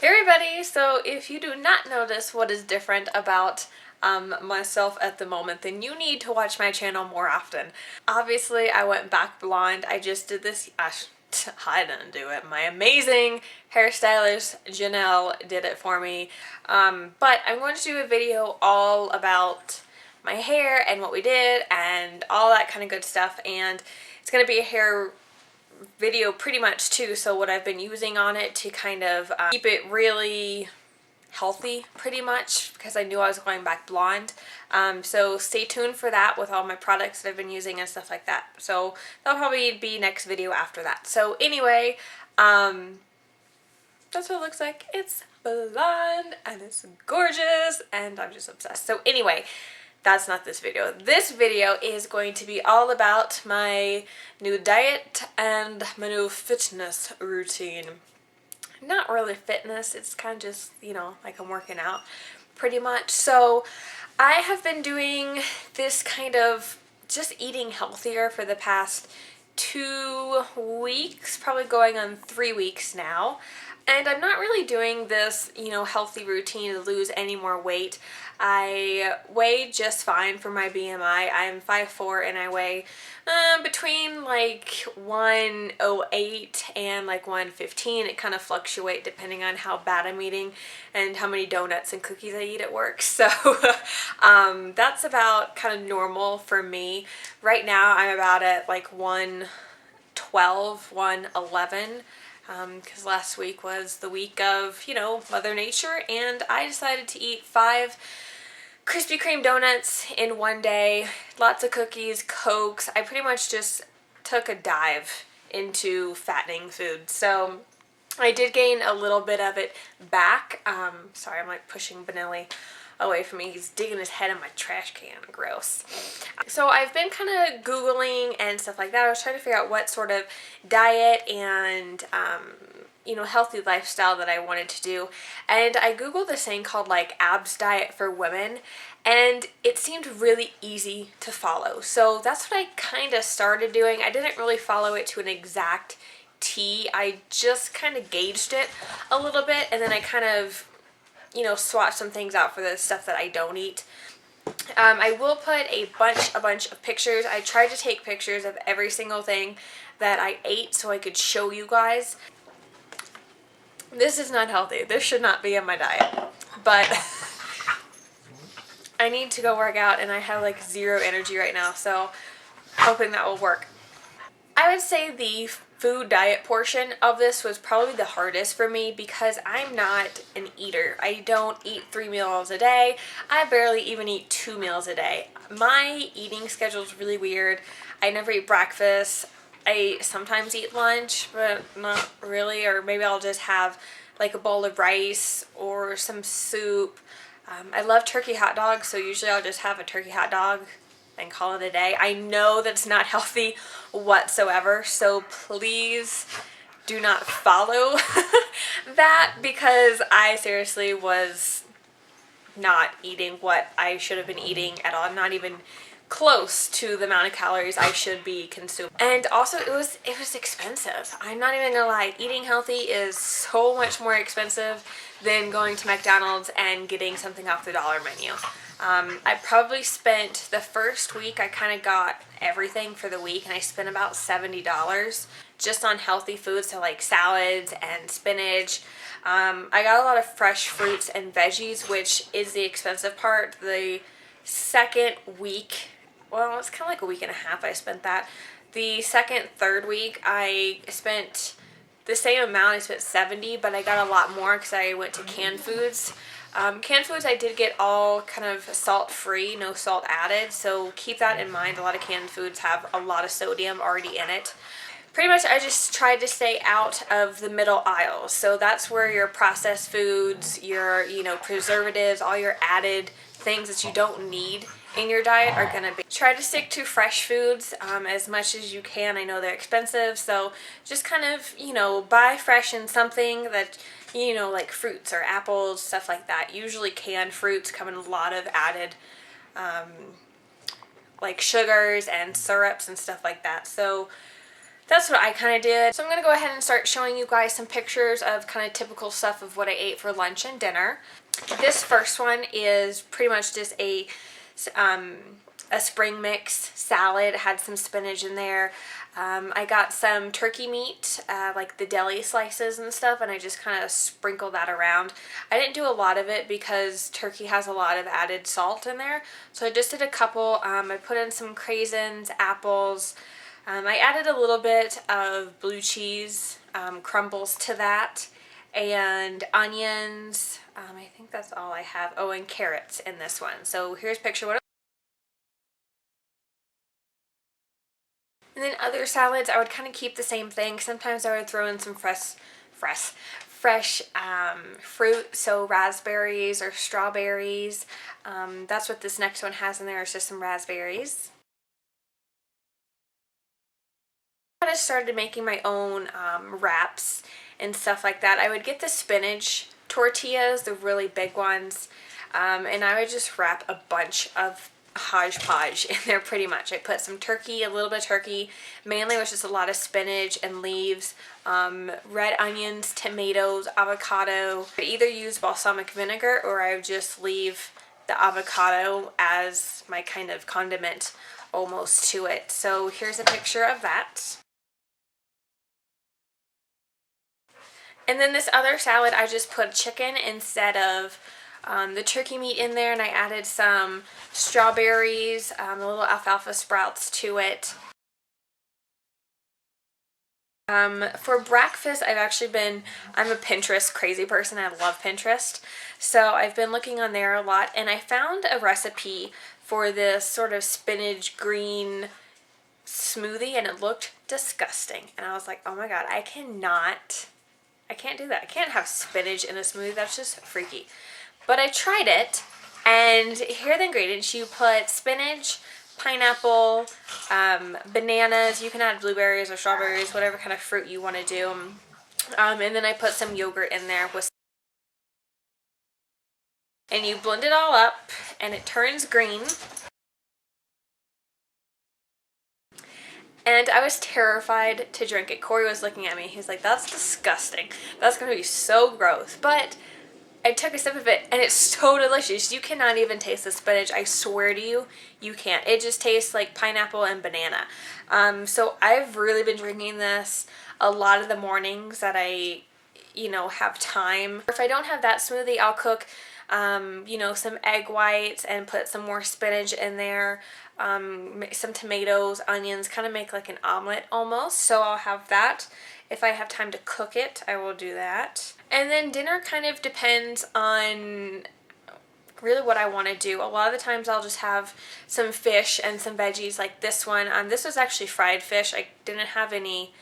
Hey everybody! So if you do not notice what is different about myself at the moment, then you need to watch my channel more often. Obviously, I went back blonde. I just did this. I didn't do it. My amazing hairstylist Janelle did it for me. But I'm going to do a video all about my hair and what we did and all that kind of good stuff. And it's going to be a hair video pretty much too, so what I've been using on it to kind of keep it really healthy pretty much, because I knew I was going back blonde. So stay tuned for that with all my products that I've been using and stuff like that. So that'll probably be next video after that. So anyway, that's what it looks like. It's blonde and it's gorgeous and I'm just obsessed. So anyway, that's not this video. This video is going to be all about my new diet and my new fitness routine. Not really fitness, it's kind of just, you know, like I'm working out pretty much. So I have been doing this kind of just eating healthier for the past 2 weeks, probably going on 3 weeks now. And I'm not really doing this, you know, healthy routine to lose any more weight. I weigh just fine for my BMI. I'm 5'4" and I weigh between like 108 and like 115. It kind of fluctuates depending on how bad I'm eating and how many donuts and cookies I eat at work. So that's about kind of normal for me. Right now I'm about at like 112, 111. Because last week was the week of, you know, Mother Nature, and I decided to eat 5 Krispy Kreme donuts in one day, lots of cookies, Cokes. I pretty much just took a dive into fattening food. So I did gain a little bit of it back. Sorry, I'm like pushing Benelli away from me. He's digging his head in my trash can. Gross. So I've been kind of Googling and stuff like that. I was trying to figure out what sort of diet and you know, healthy lifestyle that I wanted to do. And I Googled this thing called like abs diet for women, and it seemed really easy to follow. So that's what I kind of started doing. I didn't really follow it to an exact T. I just kind of gauged it a little bit, and then I kind of, you know, swatch some things out for the stuff that I don't eat. I will put a bunch of pictures. I tried to take pictures of every single thing that I ate so I could show you guys. This is not healthy. This should not be in my diet. But I need to go work out and I have like zero energy right now, so hoping that will work. I would say the food diet portion of this was probably the hardest for me because I'm not an eater. I don't eat 3 meals a day. I barely even eat 2 meals a day. My eating schedule is really weird. I never eat breakfast. I sometimes eat lunch, but not really, or maybe I'll just have like a bowl of rice or some soup. I love turkey hot dogs, so usually I'll just have a turkey hot dog and call it a day. I know that's not healthy whatsoever, so please do not follow that, because I seriously was not eating what I should have been eating at all, not even close to the amount of calories I should be consuming. And also it was expensive. I'm not even gonna lie, eating healthy is so much more expensive than going to McDonald's and getting something off the dollar menu. I probably spent the first week, I kind of got everything for the week, and I spent about $70 just on healthy foods, so like salads and spinach. I got a lot of fresh fruits and veggies, which is the expensive part. The second week, well, it's kind of like a week and a half I spent that. The second, third week, I spent the same amount. I spent 70, but I got a lot more because I went to canned foods. Canned foods I did get all kind of salt-free, no salt added, so keep that in mind. A lot of canned foods have a lot of sodium already in it. Pretty much I just tried to stay out of the middle aisle. So that's where your processed foods, your, you know, preservatives, all your added things that you don't need in your diet are going to be. Try to stick to fresh foods as much as you can. I know they're expensive, so just kind of, you know, buy fresh in something that, you know, like fruits or apples, stuff like that. Usually canned fruits come in a lot of added like sugars and syrups and stuff like that. So that's what I kind of did. So I'm going to go ahead and start showing you guys some pictures of kind of typical stuff of what I ate for lunch and dinner. This first one is pretty much just a spring mix salad. It had some spinach in there. I got some turkey meat, like the deli slices and stuff, and I just kind of sprinkled that around. I didn't do a lot of it because turkey has a lot of added salt in there, so I just did a couple. I put in some craisins, apples. I added a little bit of blue cheese crumbles to that, and onions. I think that's all I have. Oh, and carrots in this one. So here's a picture of what it. And then other salads, I would kind of keep the same thing. Sometimes I would throw in some fresh fruit, so raspberries or strawberries. That's what this next one has in there, is just some raspberries. I kind of started making my own wraps and stuff like that. I would get the spinach tortillas, the really big ones, and I would just wrap a bunch of hodgepodge in there pretty much. I put some turkey, a little bit of turkey, mainly was just a lot of spinach and leaves, red onions, tomatoes, avocado. I either use balsamic vinegar or I would just leave the avocado as my kind of condiment almost to it. So here's a picture of that. And then this other salad, I just put chicken instead of the turkey meat in there, and I added some strawberries, a little alfalfa sprouts to it. For breakfast, I'm a Pinterest crazy person. I love Pinterest. So I've been looking on there a lot, and I found a recipe for this sort of spinach green smoothie, and it looked disgusting. And I was like, oh my god, I can't do that. I can't have spinach in a smoothie. That's just freaky. But I tried it, and here are the ingredients. You put spinach, pineapple, bananas. You can add blueberries or strawberries, whatever kind of fruit you want to do. And then I put some yogurt in there with, and you blend it all up, and it turns green. And I was terrified to drink it. Corey was looking at me. He's like, that's disgusting. That's going to be so gross. But I took a sip of it, and it's so delicious. You cannot even taste the spinach. I swear to you, you can't. It just tastes like pineapple and banana. So I've really been drinking this a lot of the mornings that I, have time. If I don't have that smoothie, I'll cook, some egg whites and put some more spinach in there. Some tomatoes, onions, kind of make like an omelet almost. So I'll have that. If I have time to cook it, I will do that. And then dinner kind of depends on really what I want to do. A lot of the times I'll just have some fish and some veggies like this one. This was actually fried fish. I didn't have any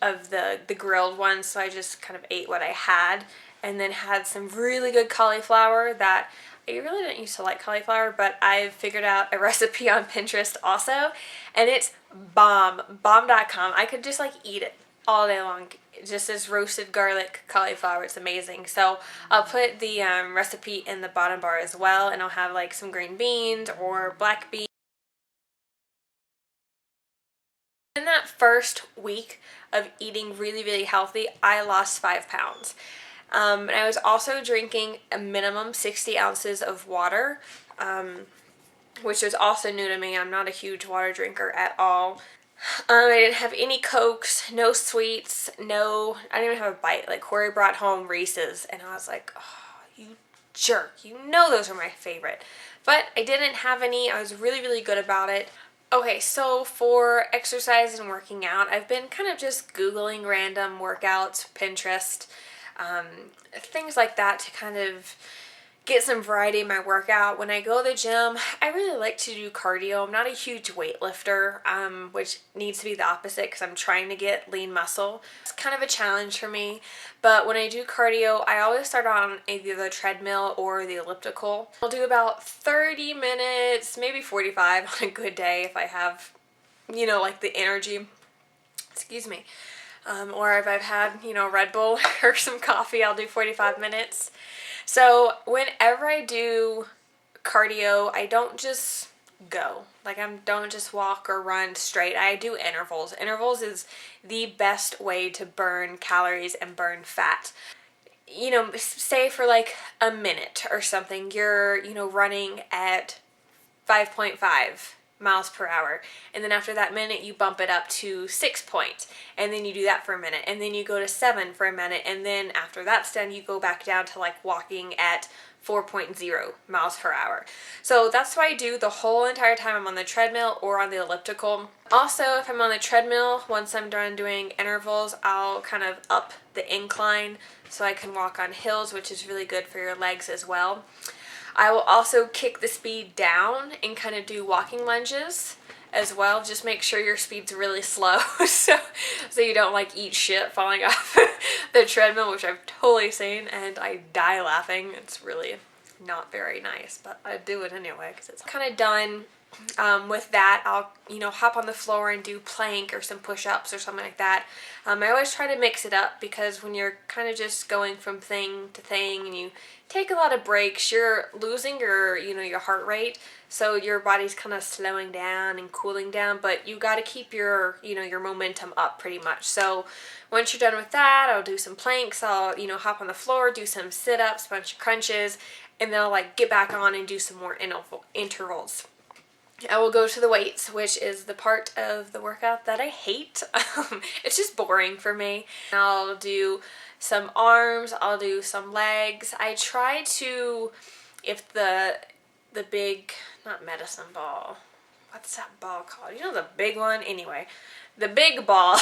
of the grilled ones, so I just kind of ate what I had. And then had some really good cauliflower that I really didn't used to like cauliflower, but I've figured out a recipe on Pinterest also, and it's bomb.com. I could just eat it all day long. Just as roasted garlic cauliflower. It's amazing. So I'll put the recipe in the bottom bar as well, and I'll have some green beans or black beans. In that first week of eating really, really healthy, I lost 5 pounds. And I was also drinking a minimum 60 ounces of water, which was also new to me. I'm not a huge water drinker at all. I didn't have any Cokes, no sweets, I didn't even have a bite. Corey brought home Reese's, and I was like, oh, you jerk. Those are my favorite. But I didn't have any. I was really, really good about it. Okay, so for exercise and working out, I've been kind of just Googling random workouts, Pinterest, things like that to kind of get some variety in my workout. When I go to the gym, I really like to do cardio. I'm not a huge weightlifter, which needs to be the opposite because I'm trying to get lean muscle. It's kind of a challenge for me, but when I do cardio, I always start on either the treadmill or the elliptical. I'll do about 30 minutes, maybe 45 on a good day if I have, the energy. Excuse me. Or if I've had, Red Bull or some coffee, I'll do 45 minutes. So whenever I do cardio, I don't just go. Like, I don't just walk or run straight. I do intervals. Intervals is the best way to burn calories and burn fat. You know, say for like a minute or something, you're, you know, running at 5.5 miles per hour, and then after that minute you bump it up to 6 point, and then you do that for a minute, and then you go to 7 for a minute, and then after that's done you go back down to like walking at 4.0 miles per hour. So that's what I do the whole entire time I'm on the treadmill or on the elliptical. Also, if I'm on the treadmill, once I'm done doing intervals, I'll kind of up the incline so I can walk on hills, which is really good for your legs as well. I will also kick the speed down and kind of do walking lunges as well. Just make sure your speed's really slow so you don't like eat shit falling off the treadmill, which I've totally seen, and I die laughing. It's really not very nice, but I do it anyway because it's kind of done. With that, I'll, you know, hop on the floor and do plank or some push-ups or something like that. I always try to mix it up because when you're kind of just going from thing to thing and you take a lot of breaks, you're losing your, you know, your heart rate. So your body's kind of slowing down and cooling down, but you got to keep your, you know, your momentum up pretty much. So once you're done with that, I'll do some planks. I'll, you know, hop on the floor, do some sit-ups, bunch of crunches, and then I'll like get back on and do some more intervals. I will go to the weights, which is the part of the workout that I hate. It's just boring for me. I'll do some arms, I'll do some legs. I try to, if the big, not medicine ball, what's that ball called? You know, the big one? Anyway, the big ball.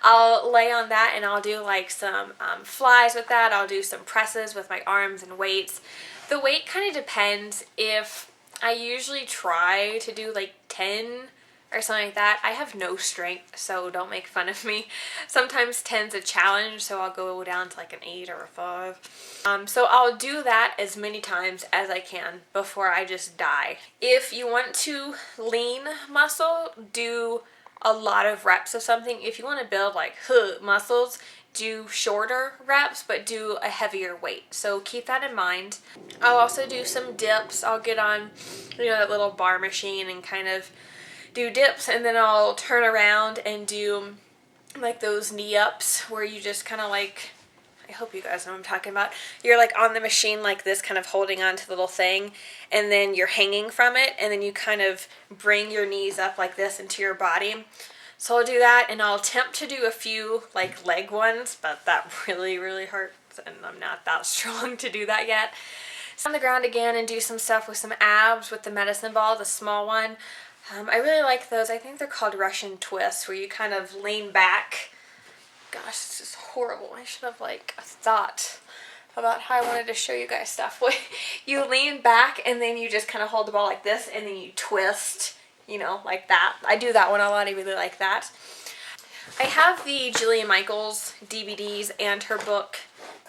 I'll lay on that and I'll do like some flies with that. I'll do some presses with my arms and weights. The weight kind of depends. If I usually try to do like 10 or something like that. I have no strength, so don't make fun of me. Sometimes 10's a challenge, so I'll go down to like an 8 or a 5. So I'll do that as many times as I can before I just die. If you want to lean muscle, do a lot of reps of something. If you want to build like muscles, do shorter reps, but do a heavier weight. So keep that in mind. I'll also do some dips. I'll get on, you know, that little bar machine and kind of do dips, and then I'll turn around and do like those knee ups where you just kind of like, I hope you guys know what I'm talking about. You're like on the machine like this, kind of holding on to the little thing, and then you're hanging from it, and then you kind of bring your knees up like this into your body. So I'll do that, and I'll attempt to do a few like leg ones, but that really hurts, and I'm not that strong to do that yet. So on the ground again and do some stuff with some abs with the medicine ball, the small one. I really like those. I think they're called Russian twists, where you kind of lean back. Gosh, this is horrible. I should have like thought about how I wanted to show you guys stuff. You lean back and then you just kind of hold the ball like this, and then you twist, you know, like that. I do that one a lot. I really like that. I have the Jillian Michaels DVDs and her book,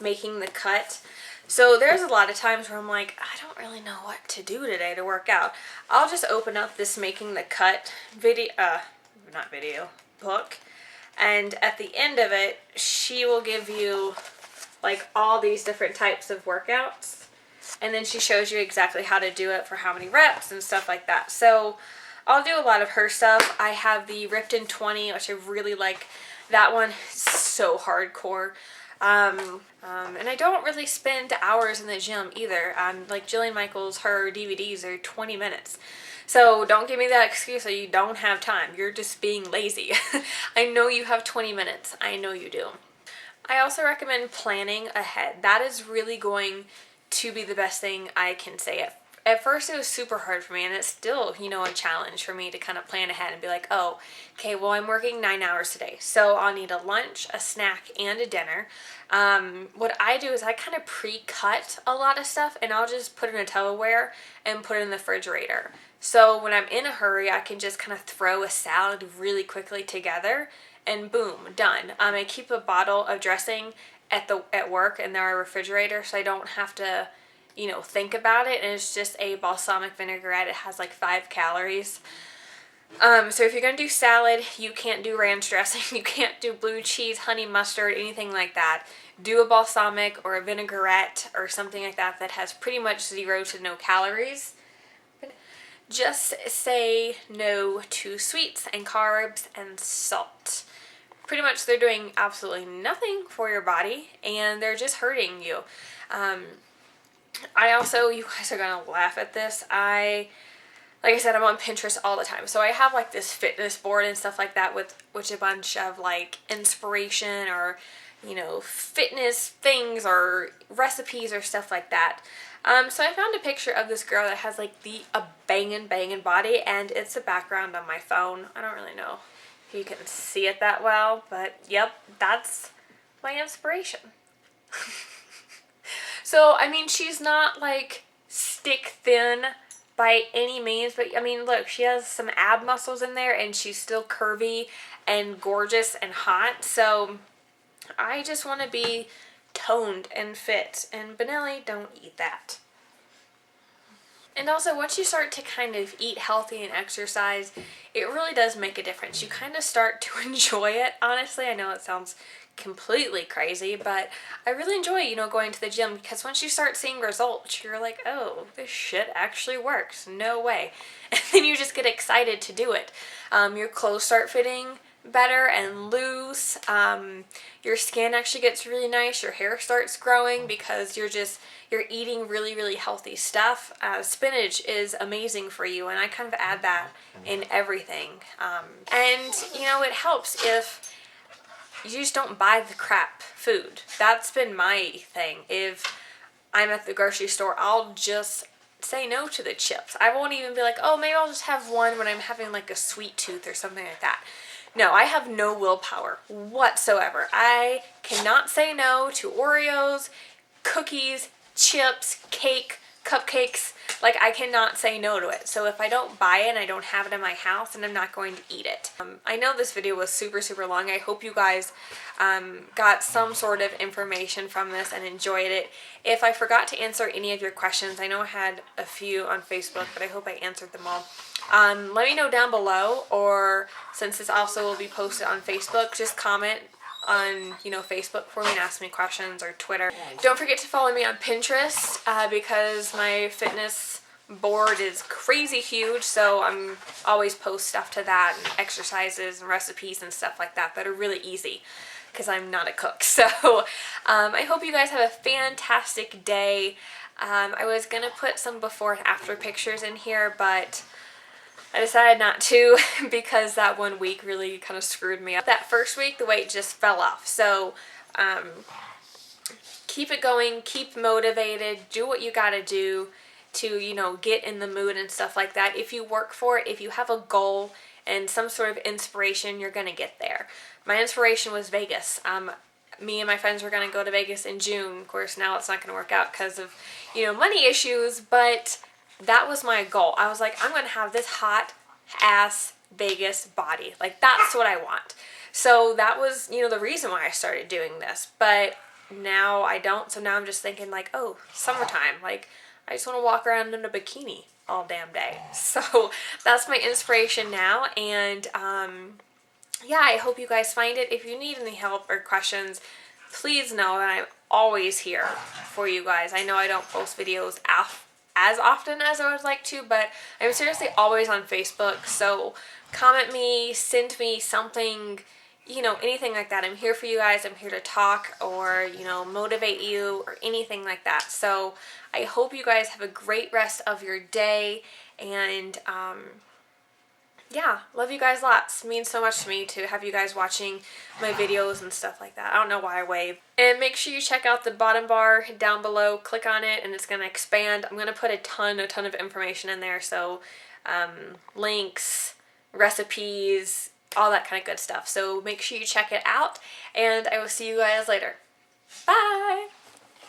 Making the Cut. So there's a lot of times where I'm like, I don't really know what to do today to work out. I'll just open up this Making the Cut book, and at the end of it, she will give you like all these different types of workouts, and then she shows you exactly how to do it for how many reps and stuff like that. So I'll do a lot of her stuff. I have the Ripped in 20, which I really like. That one is so hardcore. And I don't really spend hours in the gym either. Like Jillian Michaels, her DVDs are 20 minutes. So don't give me that excuse that you don't have time. You're just being lazy. I know you have 20 minutes. I know you do. I also recommend planning ahead. That is really going to be the best thing I can say. At first it was super hard for me, and it's still, you know, a challenge for me to kind of plan ahead and be like, oh, okay, well, I'm working 9 hours today, so I'll need a lunch, a snack, and a dinner. What I do is I kind of pre-cut a lot of stuff, and I'll just put it in a Tupperware and put it in the refrigerator. So when I'm in a hurry, I can just kind of throw a salad really quickly together, and boom, done. I keep a bottle of dressing at work in our refrigerator, so I don't have to, you know, think about it, and it's just a balsamic vinaigrette. It has like 5 calories. So if you're going to do salad, you can't do ranch dressing, you can't do blue cheese, honey mustard, anything like that. Do a balsamic or a vinaigrette or something like that that has pretty much 0 to no calories. just say no to sweets and carbs and salt. Pretty much they're doing absolutely nothing for your body and they're just hurting you. I also, you guys are gonna laugh at this, like I said, I'm on Pinterest all the time. So I have like this fitness board and stuff like that with which a bunch of like inspiration or, you know, fitness things or recipes or stuff like that. So I found a picture of this girl that has like a banging body, and it's a background on my phone. I don't really know if you can see it that well, but yep, that's my inspiration. So, I mean, she's not like stick thin by any means, but I mean, look, she has some ab muscles in there and she's still curvy and gorgeous and hot. So I just want to be toned and fit, and Benelli don't eat that. And also, once you start to kind of eat healthy and exercise, it really does make a difference. You kind of start to enjoy it, honestly. I know it sounds completely crazy, but I really enjoy, you know, going to the gym, because once you start seeing results, you're like, oh, this shit actually works. No way. And then you just get excited to do it. Your clothes start fitting better and loose. Your skin actually gets really nice. Your hair starts growing because you're eating really healthy stuff. Spinach is amazing for you, and I kind of add that in everything. And you know, it helps if you just don't buy the crap food. That's been my thing. If I'm at the grocery store, I'll just say no to the chips. I won't even be like, oh, maybe I'll just have one when I'm having like a sweet tooth or something like that. No, I have no willpower whatsoever. I cannot say no to Oreos, cookies, chips, cake, cupcakes. Like, I cannot say no to it. So if I don't buy it and I don't have it in my house, then I'm not going to eat it. I know this video was super long. I hope you guys got some sort of information from this and enjoyed it. If I forgot to answer any of your questions, I know I had a few on Facebook, but I hope I answered them all. Let me know down below, or since this also will be posted on Facebook, just comment on, you know, Facebook for me and ask me questions, or Twitter. Don't forget to follow me on Pinterest because my fitness board is crazy huge, so I'm always post stuff to that, and exercises and recipes and stuff like that are really easy because I'm not a cook. So I hope you guys have a fantastic day. I was gonna put some before and after pictures in here, but I decided not to because that 1 week really kind of screwed me up. That first week, the weight just fell off. So keep it going, keep motivated, do what you gotta do to, you know, get in the mood and stuff like that. If you work for it, if you have a goal and some sort of inspiration, you're gonna get there. My inspiration was Vegas. Me and my friends were gonna go to Vegas in June. Of course, now it's not gonna work out because of, you know, money issues, but that was my goal. I was like, I'm going to have this hot ass Vegas body. Like, that's what I want. So that was, you know, the reason why I started doing this. But now I don't. So now I'm just thinking like, oh, summertime. Like, I just want to walk around in a bikini all damn day. So that's my inspiration now. And yeah, I hope you guys find it. If you need any help or questions, please know that I'm always here for you guys. I know I don't post videos as often as I would like to, but I'm seriously always on Facebook, so comment me, send me something, you know, anything like that. I'm here for you guys. I'm here to talk or, you know, motivate you or anything like that. So I hope you guys have a great rest of your day, and yeah, love you guys lots. It means so much to me to have you guys watching my videos and stuff like that. I don't know why I wave. And make sure you check out the bottom bar down below. Click on it and it's going to expand. I'm going to put a ton of information in there. So links, recipes, all that kind of good stuff. So make sure you check it out, and I will see you guys later. Bye!